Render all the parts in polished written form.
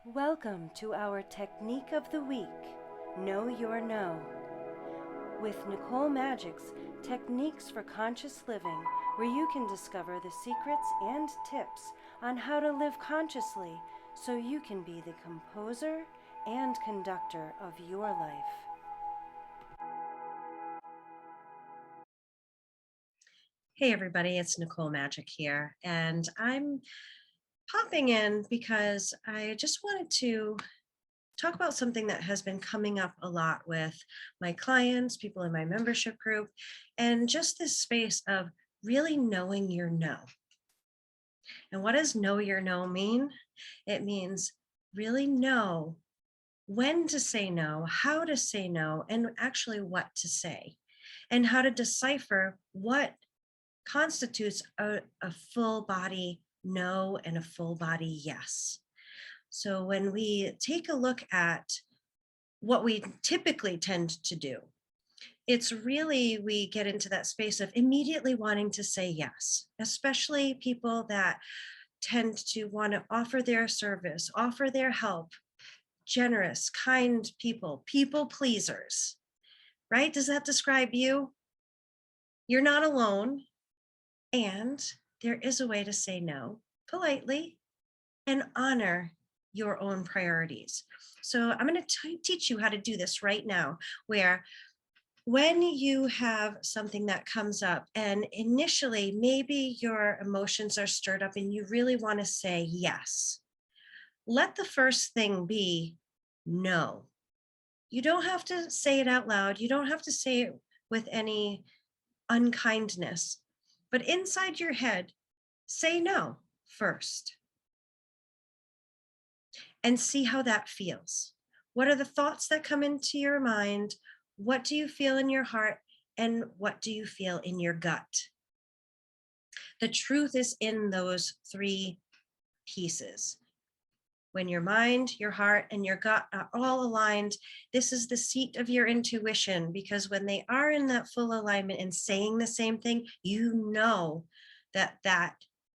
Welcome to our Technique of the Week, Know Your No, with Nicole Majik's Techniques for Conscious Living, where you can discover the secrets and tips on how to live consciously so you can be the composer and conductor of your life. Hey everybody, it's Nicole Majik here, and I'm popping in because I just wanted to talk about something that has been coming up a lot with my clients, people in my membership group, and just this space of really knowing your no. And what does know your no mean? It means really know when to say no, how to say no, and actually what to say, and how to decipher what constitutes a full body no and a full body yes. So when we take a look at what we typically tend to do, it's really we get into that space of immediately wanting to say yes, especially people that tend to want to offer their service, offer their help, generous, kind people, people pleasers, right? Does that describe you? You're not alone. And there is a way to say no politely and honor your own priorities. So I'm going to teach you how to do this right now, where when you have something that comes up and initially maybe your emotions are stirred up and you really want to say yes, let the first thing be no. You don't have to say it out loud. You don't have to say it with any unkindness, but inside your head, say no first and see how that feels. What are the thoughts that come into your mind? What do you feel in your heart? And what do you feel in your gut? The truth is in those three pieces. When your mind, your heart, and your gut are all aligned, this is the seat of your intuition, because when they are in that full alignment and saying the same thing, you know that that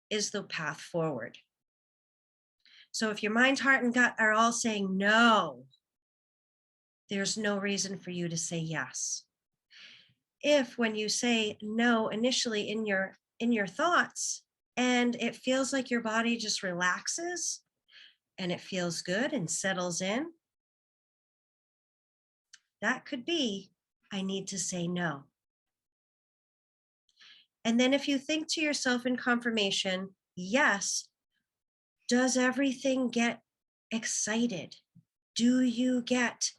is the path forward. So if your mind, heart, and gut are all saying no, there's no reason for you to say yes. If when you say no initially in your thoughts and it feels like your body just relaxes and it feels good and settles in, that could be I need to say no. And then if you think to yourself in confirmation, yes, does everything get excited? Do you get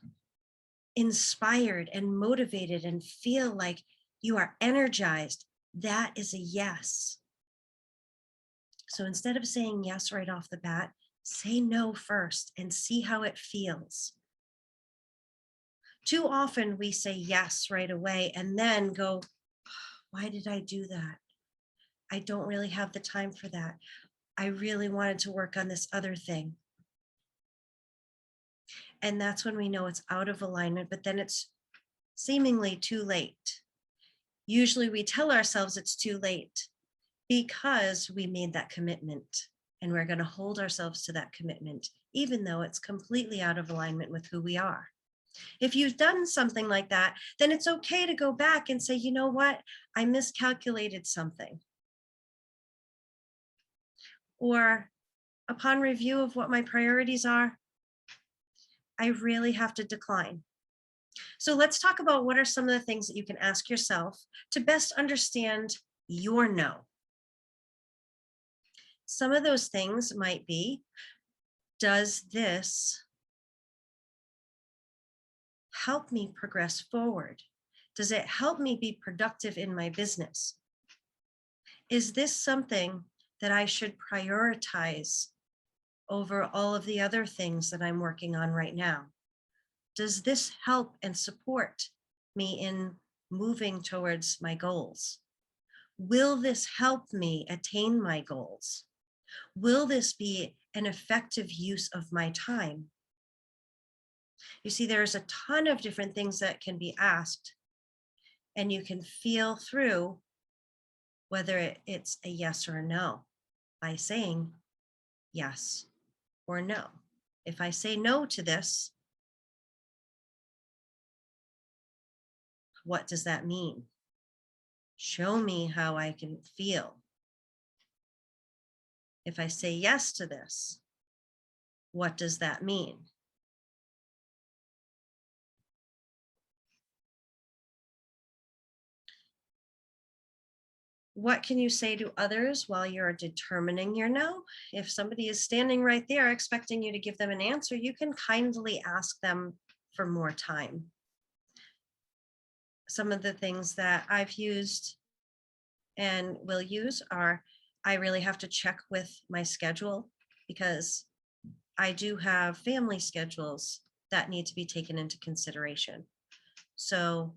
inspired and motivated and feel like you are energized? That is a yes. So instead of saying yes right off the bat, say no first and see how it feels. Too often we say yes right away and then go, why did I do that? I don't really have the time for that. I really wanted to work on this other thing. And that's when we know it's out of alignment, but then it's seemingly too late. Usually we tell ourselves it's too late because we made that commitment and we're going to hold ourselves to that commitment, even though it's completely out of alignment with who we are. If you've done something like that, then it's okay to go back and say, you know what? I miscalculated something. Or upon review of what my priorities are, I really have to decline. So let's talk about what are some of the things that you can ask yourself to best understand your no. Some of those things might be, does this help me progress forward? Does it help me be productive in my business? Is this something that I should prioritize over all of the other things that I'm working on right now? Does this help and support me in moving towards my goals? Will this help me attain my goals? Will this be an effective use of my time? You see, there's a ton of different things that can be asked, and you can feel through whether it's a yes or a no by saying yes or no. If I say no to this, what does that mean? Show me how I can feel. If I say yes to this, what does that mean? What can you say to others while you're determining your no? If somebody is standing right there expecting you to give them an answer, you can kindly ask them for more time. Some of the things that I've used and will use are I really have to check with my schedule because I do have family schedules that need to be taken into consideration. So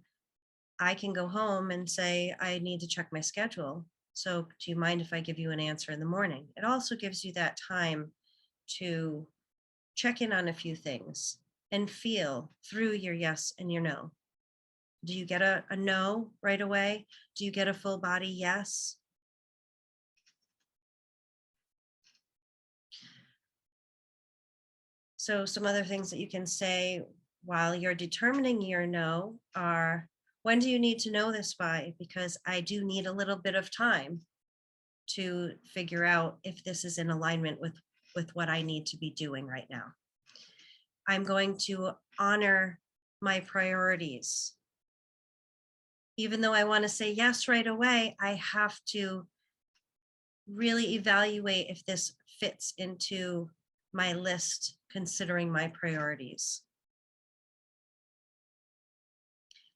I can go home and say, I need to check my schedule. So do you mind if I give you an answer in the morning? It also gives you that time to check in on a few things and feel through your yes and your no. Do you get a no right away? Do you get a full body yes? So some other things that you can say while you're determining your no are, when do you need to know this by? Because I do need a little bit of time to figure out if this is in alignment with what I need to be doing right now. I'm going to honor my priorities. Even though I want to say yes right away, I have to really evaluate if this fits into my list considering my priorities.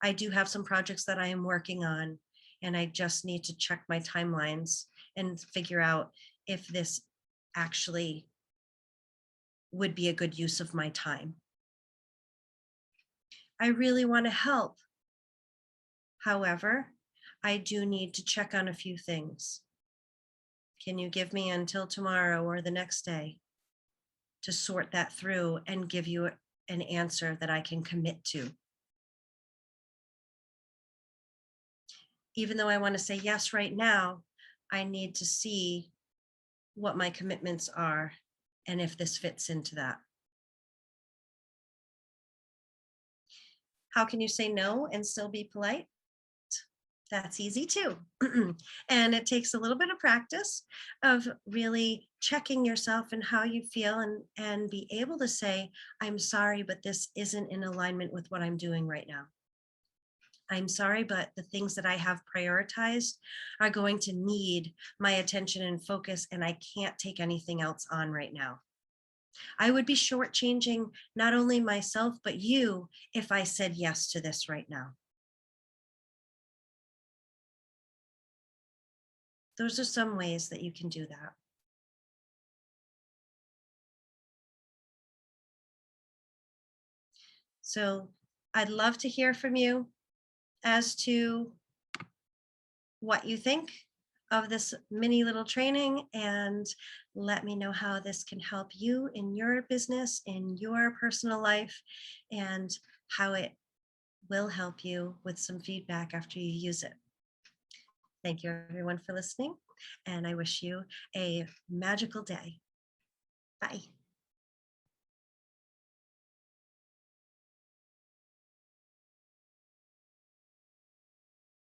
I do have some projects that I am working on, and I just need to check my timelines and figure out if this actually would be a good use of my time. I really want to help. However, I do need to check on a few things. Can you give me until tomorrow or the next day to sort that through and give you an answer that I can commit to? Even though I want to say yes right now, I need to see what my commitments are and if this fits into that. How can you say no and still be polite? That's easy too. And it takes a little bit of practice of really checking yourself and how you feel and be able to say, I'm sorry, but this isn't in alignment with what I'm doing right now. I'm sorry, but the things that I have prioritized are going to need my attention and focus, and I can't take anything else on right now. I would be shortchanging not only myself, but you if I said yes to this right now. Those are some ways that you can do that. So I'd love to hear from you as to what you think of this mini little training, and let me know how this can help you in your business, in your personal life, and how it will help you with some feedback after you use it. Thank you everyone for listening, and I wish you a magical day. Bye.